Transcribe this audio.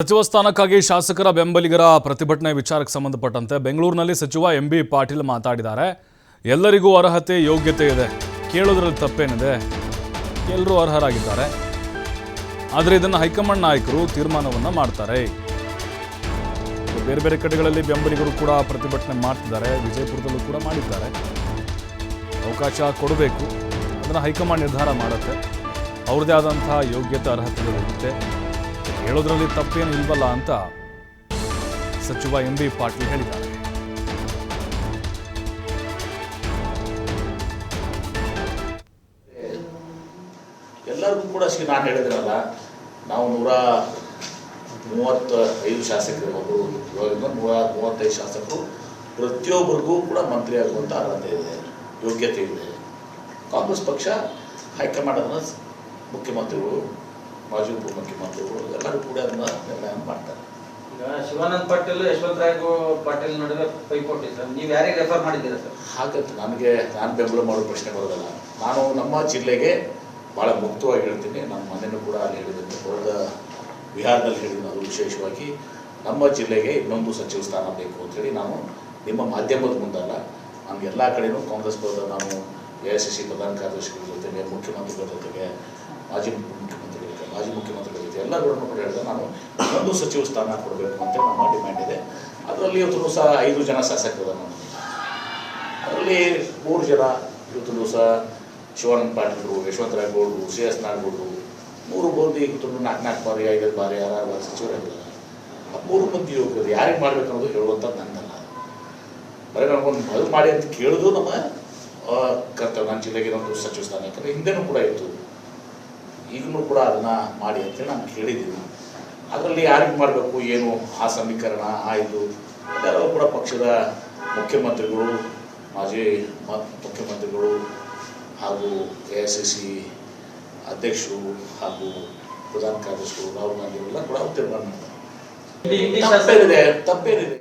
ಸಚಿವ ಸ್ಥಾನಕ್ಕಾಗಿ ಶಾಸಕರ ಬೆಂಬಲಿಗರ ಪ್ರತಿಭಟನೆ ವಿಚಾರಕ್ಕೆ ಸಂಬಂಧಪಟ್ಟಂತೆ ಬೆಂಗಳೂರಿನಲ್ಲಿ ಸಚಿವ ಎಂಬಿ ಪಾಟೀಲ್ ಮಾತಾಡಿದ್ದಾರೆ. ಎಲ್ಲರಿಗೂ ಅರ್ಹತೆ ಯೋಗ್ಯತೆ ಇದೆ, ಕೇಳೋದ್ರಲ್ಲಿ ತಪ್ಪೇನಿದೆ, ಎಲ್ಲರೂ ಅರ್ಹರಾಗಿದ್ದಾರೆ. ಆದರೆ ಇದನ್ನು ಹೈಕಮಾಂಡ್ ನಾಯಕರು ತೀರ್ಮಾನವನ್ನು ಮಾಡ್ತಾರೆ. ಬೇರೆ ಬೇರೆ ಕಡೆಗಳಲ್ಲಿ ಬೆಂಬಲಿಗರು ಕೂಡ ಪ್ರತಿಭಟನೆ ಮಾಡ್ತಿದ್ದಾರೆ. ವಿಜಯಪುರದಲ್ಲೂ ಕೂಡ ಮಾಡಿದ್ದಾರೆ. ಅವಕಾಶ ಕೊಡಬೇಕು, ಅದನ್ನು ಹೈಕಮಾಂಡ್ ನಿರ್ಧಾರ ಮಾಡುತ್ತೆ. ಅವ್ರದ್ದೇ ಆದಂತಹ ಯೋಗ್ಯತೆ ಅರ್ಹತೆಗಳಿರುತ್ತೆ, ಹೇಳೋದ್ರಲ್ಲಿ ತಪ್ಪೇನು ಇಲ್ವಲ್ಲ ಅಂತ ಸಚಿವ ಎಂಬಿ ಪಾಟೀಲ್ ಹೇಳಿದ್ದಾರೆ. ಎಲ್ಲರಿಗೂ ಕೂಡ ನಾನು ಹೇಳಿದ್ರಲ್ಲ, ನಾವು 135 ಶಾಸಕರು, 135 ಶಾಸಕರು ಪ್ರತಿಯೊಬ್ಬರಿಗೂ ಕೂಡ ಮಂತ್ರಿ ಆಗುವಂಥ ಅರ್ಹತೆ ಇದೆ, ಯೋಗ್ಯತೆ ಇದೆ. ಕಾಂಗ್ರೆಸ್ ಪಕ್ಷ ಹೈಕಮಾಂಡ್ ಅದನ್ನು ಮುಖ್ಯಮಂತ್ರಿಗಳು, ಮಾಜಿ ಉಪಮುಖ್ಯಮಂತ್ರಿಗಳು ಎಲ್ಲರೂ ಕೂಡ ಅದನ್ನ ನಿರ್ಣಯ ಮಾಡ್ತಾರೆ. ಈಗ ಶಿವಾನಂದ ಪಾಟೀಲ್ ಯಶವಂತರಾಯ ಪಾಟೀಲ್ ನಡುವೆ ಪೈಪೋಟಿ ಸರ್, ನೀವು ಯಾರಿಗೆ ರೆಫರ್ ಮಾಡಿದ್ದೀರಾ ಸರ್? ಹಾಗಂತ ನಾನು ಬೆಂಬಲ ಮಾಡೋ ಪ್ರಶ್ನೆ ಬರೋದಲ್ಲ. ನಾನು ನಮ್ಮ ಜಿಲ್ಲೆಗೆ ಭಾಳ ಮುಕ್ತವಾಗಿ ಹೇಳ್ತೀನಿ. ನಾನು ಮನೆಯೂ ಕೂಡ ಅಲ್ಲಿ ಹೇಳಿದ್ದೀನಿ, ಹೋದ ಬಿಹಾರದಲ್ಲಿ ಹೇಳಿದ್ದೀನಿ. ಅದು ವಿಶೇಷವಾಗಿ ನಮ್ಮ ಜಿಲ್ಲೆಗೆ ಇನ್ನೊಂದು ಸಚಿವ ಸ್ಥಾನ ಬೇಕು ಅಂತೇಳಿ ನಾನು ನಿಮ್ಮ ಮಾಧ್ಯಮದ ಮುಂದಲ್ಲ, ನಾನು ಎಲ್ಲ ಕಡೆಯೂ ಕಾಂಗ್ರೆಸ್ ಪಕ್ಷದ ನಾನು AICC ಪ್ರಧಾನ ಕಾರ್ಯದರ್ಶಿಗಳ ಜೊತೆಗೆ, ಮುಖ್ಯಮಂತ್ರಿಗಳ ಜೊತೆಗೆ, ಮಾಜಿ ಮುಖ್ಯಮಂತ್ರಿಗಳ ಜೊತೆ ಎಲ್ಲರೂ ಕೂಡ ಹೇಳಿದೆ, ನಾನು ಇನ್ನೊಂದು ಸಚಿವ ಸ್ಥಾನ ಕೊಡಬೇಕು ಅಂತೇಳಿ ನಮ್ಮ ಡಿಮ್ಯಾಂಡ್ ಇದೆ. ಅದರಲ್ಲಿ ಇವತ್ತು ಸಹ 5 ಜನ ಶಾಸಕರು, ಅದರಲ್ಲಿ 3 ಜನ ಇವತ್ತು ಸಹ ಶಿವಾನಂದ ಪಾಟೀಲ್ರು, ಯಶವಂತರಾಯ ಗೌಡರು, CS ನಾಡಗೌಡರು, 3 ಮಂದಿ ಇವತ್ತು 4 ಬಾರಿ 5 ಬಾರಿ 6 ಬಾರಿ ಸಚಿವರಾಗಿದ್ದಾರೆ. ಆ 3 ಮಂದಿ ಯೋಗ್ಯತೆ ಯಾರಿಗೆ ಮಾಡಬೇಕು ಅನ್ನೋದು ಹೇಳುವಂಥದ್ದು ನನ್ನಲ್ಲ. ಬರೀ ನಮಗೊಂದು ಮದುವೆ ಮಾಡಿ ಅಂತ ಕೇಳೋದು ನಮ್ಮ ಕರ್ತವ್ಯ. ನನ್ನ ಜಿಲ್ಲೆಗೆ ಒಂದು ಸಚಿವ ಸ್ಥಾನ, ಯಾಕಂದರೆ ಹಿಂದೆನೂ ಕೂಡ ಇತ್ತು, ಈಗಲೂ ಕೂಡ ಅದನ್ನು ಮಾಡಿ ಅಂತೇಳಿ ನಾನು ಕೇಳಿದ್ದೀನಿ. ಅದರಲ್ಲಿ ಯಾರಿಗೆ ಮಾಡಬೇಕು ಏನು ಆ ಸಮೀಕರಣ ಇದು ಎಲ್ಲರೂ ಕೂಡ ಪಕ್ಷದ ಮುಖ್ಯಮಂತ್ರಿಗಳು, ಮಾಜಿ ಮುಖ್ಯಮಂತ್ರಿಗಳು ಹಾಗೂ AICC ಅಧ್ಯಕ್ಷರು ಹಾಗೂ ಪ್ರಧಾನ ಕಾರ್ಯದರ್ಶಿಗಳು ರಾಹುಲ್ ಗಾಂಧಿ ಎಲ್ಲ ಕೂಡ ತೀರ್ಮಾನ ಮಾಡ್ತಾರೆ. ತಪ್ಪೇನಿದೆ?